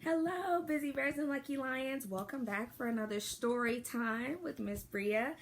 Hello, busy bears and lucky lions. Welcome back for another story time with Miss Bria.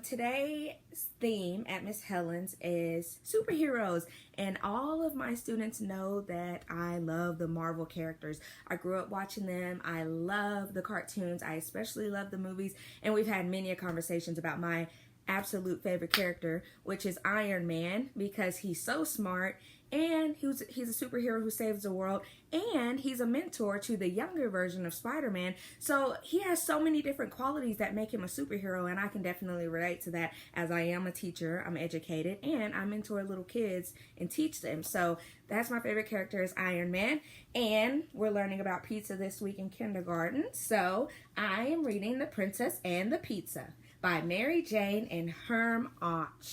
Today's theme at Miss Helen's is superheroes, and all of my students know that I love the Marvel characters. I grew up watching them. I love the cartoons. I especially love the movies, and we've had many conversations about my absolute favorite character, which is Iron Man, because he's so smart and he's a superhero who saves the world, and he's a mentor to the younger version of Spider-Man. So he has so many different qualities that make him a superhero, and I can definitely relate to that, as I am a teacher, I'm educated, and I mentor little kids and teach them. So that's my favorite character, is Iron Man. And we're learning about pizza this week in kindergarten. So I am reading The Princess and the Pizza by Mary Jane and Herm Och.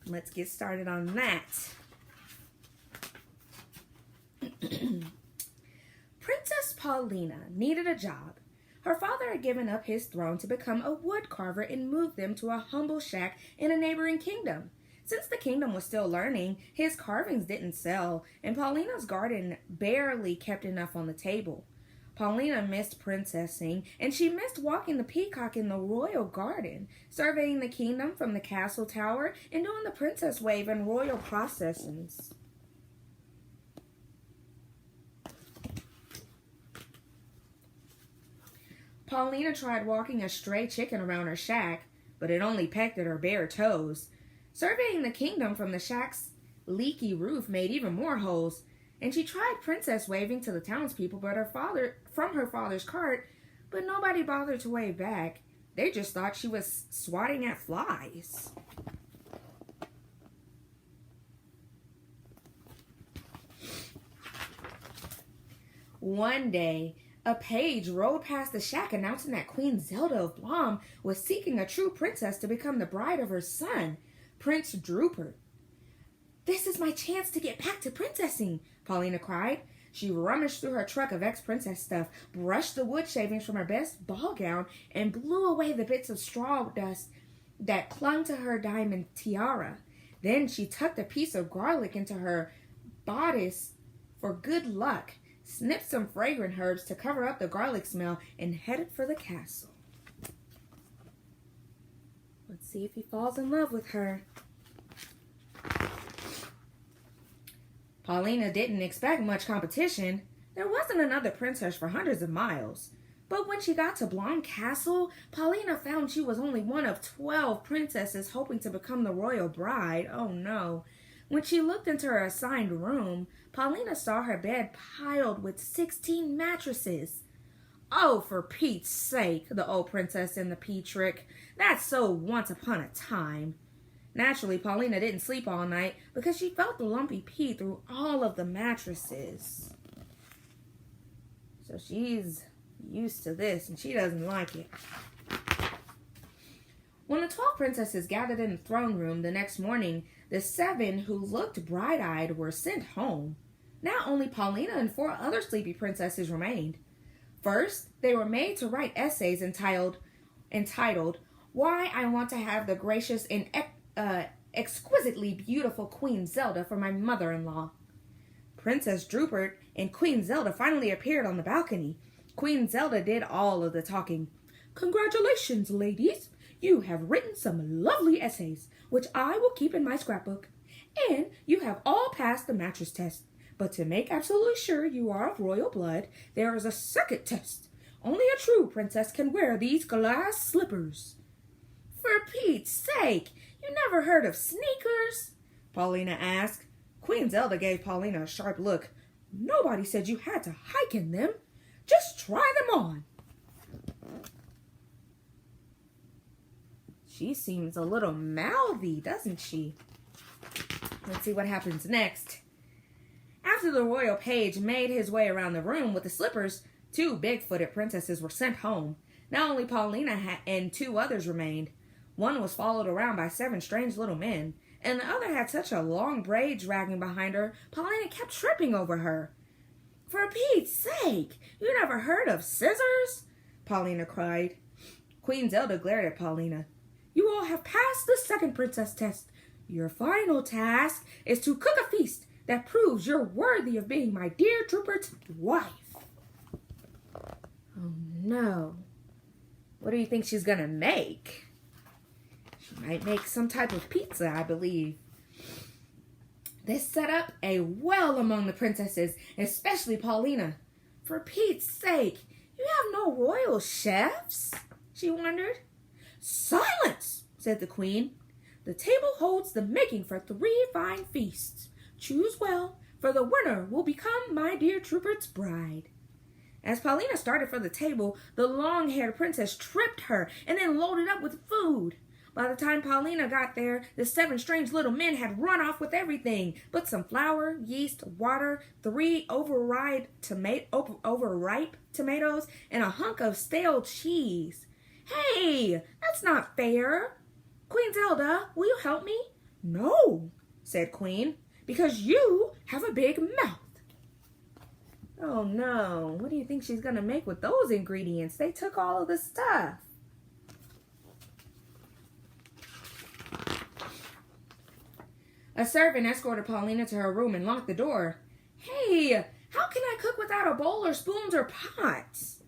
Let's get started on that. Princess Paulina needed a job. Her father had given up his throne to become a wood carver and moved them to a humble shack in a neighboring kingdom. Since the kingdom was still learning, his carvings didn't sell, and Paulina's garden barely kept enough on the table. Paulina missed princessing, and she missed walking the peacock in the royal garden, surveying the kingdom from the castle tower, and doing the princess wave and royal processions. Paulina tried walking a stray chicken around her shack, but it only pecked at her bare toes. Surveying the kingdom from the shack's leaky roof made even more holes, and she tried princess waving to the townspeople from her father's cart, but nobody bothered to wave back. They just thought she was swatting at flies. One day, a page rode past the shack announcing that Queen Zelda of Blom was seeking a true princess to become the bride of her son, Prince Drupert. "This is my chance to get back to princessing," Paulina cried. She rummaged through her truck of ex-princess stuff, brushed the wood shavings from her best ball gown, and blew away the bits of straw dust that clung to her diamond tiara. Then she tucked a piece of garlic into her bodice for good luck, snipped some fragrant herbs to cover up the garlic smell, and headed for the castle. Let's see if he falls in love with her. Paulina didn't expect much competition. There wasn't another princess for hundreds of miles. But when she got to Blom Castle, Paulina found she was only one of 12 princesses hoping to become the royal bride. Oh no. When she looked into her assigned room, Paulina saw her bed piled with 16 mattresses. "Oh, for Pete's sake," the old princess in the pea trick. "That's so once upon a time." Naturally, Paulina didn't sleep all night because she felt the lumpy pee through all of the mattresses. So she's used to this and she doesn't like it. When the 12 princesses gathered in the throne room the next morning, the 7 who looked bright-eyed were sent home. Now only Paulina and 4 other sleepy princesses remained. First, they were made to write essays entitled "Why I Want to Have the Gracious and Exquisitely Beautiful Queen Zelda for My Mother-in-Law." Princess Drupert and Queen Zelda finally appeared on the balcony. Queen Zelda did all of the talking. "Congratulations, ladies! You have written some lovely essays, which I will keep in my scrapbook. And you have all passed the mattress test. But to make absolutely sure you are of royal blood, there is a second test. Only a true princess can wear these glass slippers." "For Pete's sake, you never heard of sneakers?" Paulina asked. Queen Zelda gave Paulina a sharp look. "Nobody said you had to hike in them. Just try them on." She seems a little mouthy, doesn't she? Let's see what happens next. After the royal page made his way around the room with the slippers, 2 big-footed princesses were sent home. Now only Paulina and 2 others remained. One was followed around by 7 strange little men, and the other had such a long braid dragging behind her, Paulina kept tripping over her. "For Pete's sake, you never heard of scissors?" Paulina cried. Queen Zelda glared at Paulina. "You all have passed the second princess test. Your final task is to cook a feast that proves you're worthy of being my dear Drupert's wife." no. What do you think she's gonna make? She might make some type of pizza, I believe. This set up a well among the princesses, especially Paulina. For Pete's sake, you have no royal chefs? She wondered. Silence, said the queen. The table holds the making for 3 fine feasts. Choose well, for the winner will become my dear Rupert's bride. As Paulina started for the table, the long-haired princess tripped her and then loaded up with food. By the time Paulina got there, the 7 strange little men had run off with everything but some flour, yeast, water, 3 overripe tomatoes, and a hunk of stale cheese. Hey, that's not fair. Queen Zelda, will you help me? No, said Queen, because you have a big mouth. Oh no, what do you think she's gonna make with those ingredients? They took all of the stuff. A servant escorted Paulina to her room and locked the door. Hey, how can I cook without a bowl or spoons or pots?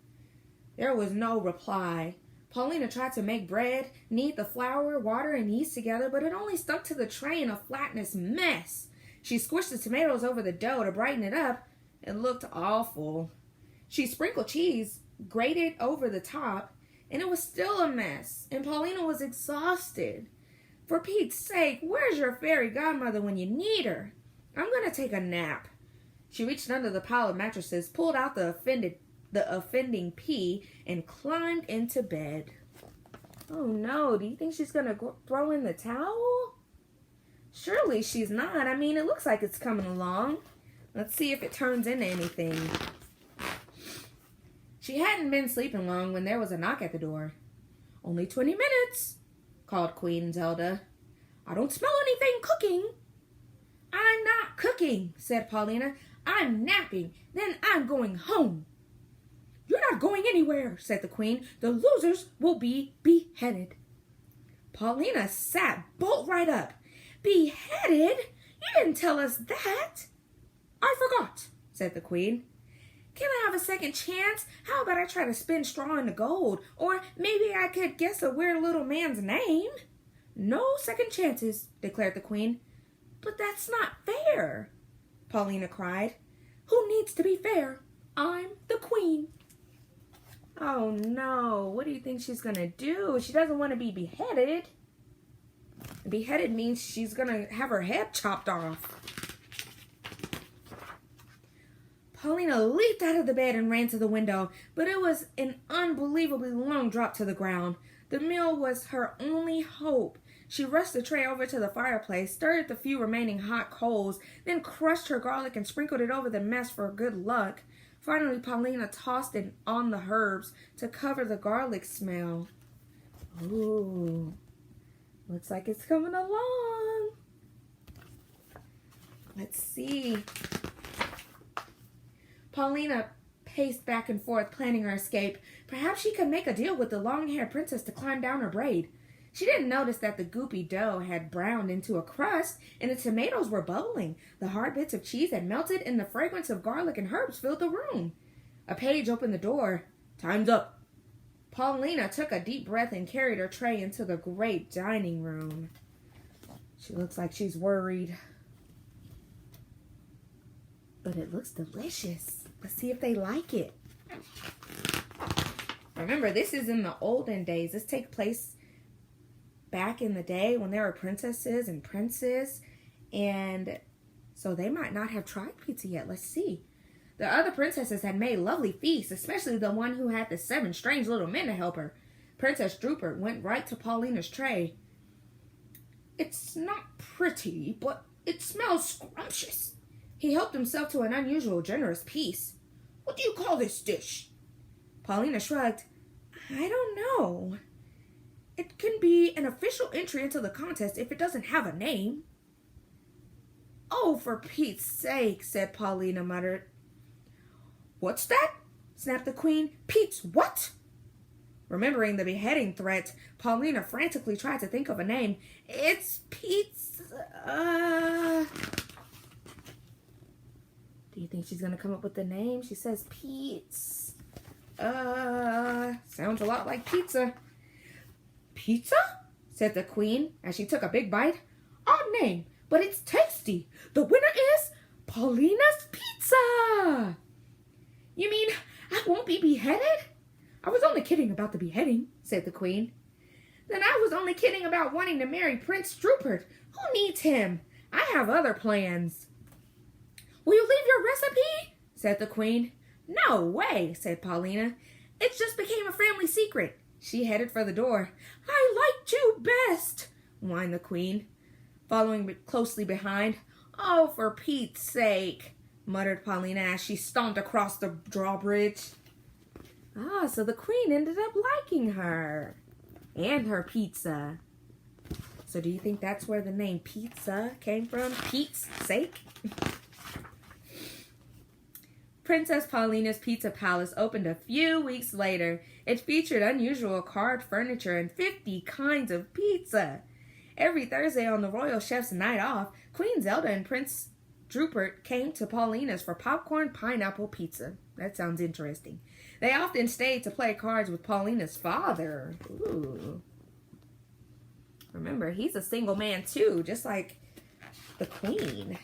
There was no reply. Paulina tried to make bread, knead the flour, water, and yeast together, but it only stuck to the tray in a flattened mess. She squished the tomatoes over the dough to brighten it up. It looked awful. She sprinkled cheese, grated over the top, and it was still a mess, and Paulina was exhausted. For Pete's sake, where's your fairy godmother when you need her? I'm going to take a nap. She reached under the pile of mattresses, pulled out the offending pea, and climbed into bed. Oh no, do you think she's going to throw in the towel? Surely she's not. I mean, it looks like it's coming along. Let's see if it turns into anything. She hadn't been sleeping long when there was a knock at the door. Only 20 minutes, called Queen Zelda. I don't smell anything cooking. I'm not cooking, said Paulina. I'm napping. Then I'm going home. You're not going anywhere, said the queen. The losers will be beheaded. Paulina sat bolt right up. Beheaded? You didn't tell us that. I forgot, said the queen. Can I have a second chance? How about I try to spin straw into gold? Or maybe I could guess a weird little man's name? No second chances, declared the queen. But that's not fair, Paulina cried. Who needs to be fair? I'm the queen. Oh no, what do you think she's gonna do? She doesn't want to be beheaded. Beheaded means she's gonna have her head chopped off. Paulina leaped out of the bed and ran to the window, but it was an unbelievably long drop to the ground. The meal was her only hope. She rushed the tray over to the fireplace, stirred the few remaining hot coals, then crushed her garlic and sprinkled it over the mess for good luck. Finally, Paulina tossed it on the herbs to cover the garlic smell. Ooh, looks like it's coming along. Let's see. Paulina paced back and forth, planning her escape. Perhaps she could make a deal with the long-haired princess to climb down her braid. She didn't notice that the goopy dough had browned into a crust, and the tomatoes were bubbling. The hard bits of cheese had melted, and the fragrance of garlic and herbs filled the room. A page opened the door. Time's up. Paulina took a deep breath and carried her tray into the great dining room. She looks like she's worried. But it looks delicious. Let's see if they like it. Remember, this is in the olden days. This takes place back in the day when there were princesses and princes. And so they might not have tried pizza yet. Let's see. The other princesses had made lovely feasts, especially the one who had the 7 strange little men to help her. Princess Rupert went right to Paulina's tray. It's not pretty, but it smells scrumptious. He helped himself to an unusual, generous piece. What do you call this dish? Paulina shrugged. I don't know. It can be an official entry into the contest if it doesn't have a name. Oh, for Pete's sake, said Paulina, muttered. What's that? Snapped the queen. Pete's what? Remembering the beheading threat, Paulina frantically tried to think of a name. It's Pete's, Do you think she's going to come up with the name? She says Pete's. Sounds a lot like pizza. Pizza? Said the queen as she took a big bite. Odd name, but it's tasty. The winner is Paulina's Pizza. You mean I won't be beheaded? I was only kidding about the beheading, said the queen. Then I was only kidding about wanting to marry Prince Rupert. Who needs him? I have other plans. Will you leave your recipe? Said the queen. No way, said Paulina. It just became a family secret. She headed for the door. I liked you best, whined the queen, following closely behind. Oh, for Pete's sake, muttered Paulina as she stomped across the drawbridge. Ah, so the queen ended up liking her. And her pizza. So do you think that's where the name pizza came from? Pete's sake? Princess Paulina's Pizza Palace opened a few weeks later. It featured unusual carved furniture and 50 kinds of pizza. Every Thursday on the royal chef's night off, Queen Zelda and Prince Rupert came to Paulina's for popcorn pineapple pizza. That sounds interesting. They often stayed to play cards with Paulina's father. Ooh. Remember, he's a single man too, just like the queen.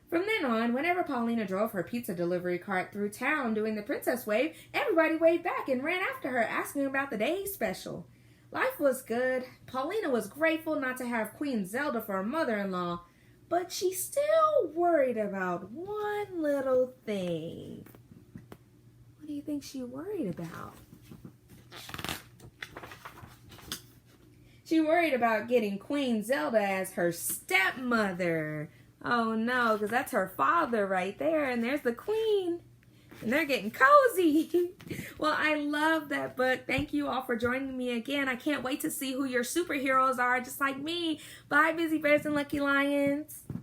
From then on, whenever Paulina drove her pizza delivery cart through town doing the princess wave, everybody waved back and ran after her, asking about the day's special. Life was good. Paulina was grateful not to have Queen Zelda for a mother-in-law, but she still worried about one little thing. What do you think she worried about? She worried about getting Queen Zelda as her stepmother. Oh no, because that's her father right there, and there's the queen. And they're getting cozy. Well, I love that book. Thank you all for joining me again. I can't wait to see who your superheroes are, just like me. Bye, Busy Bears and Lucky Lions.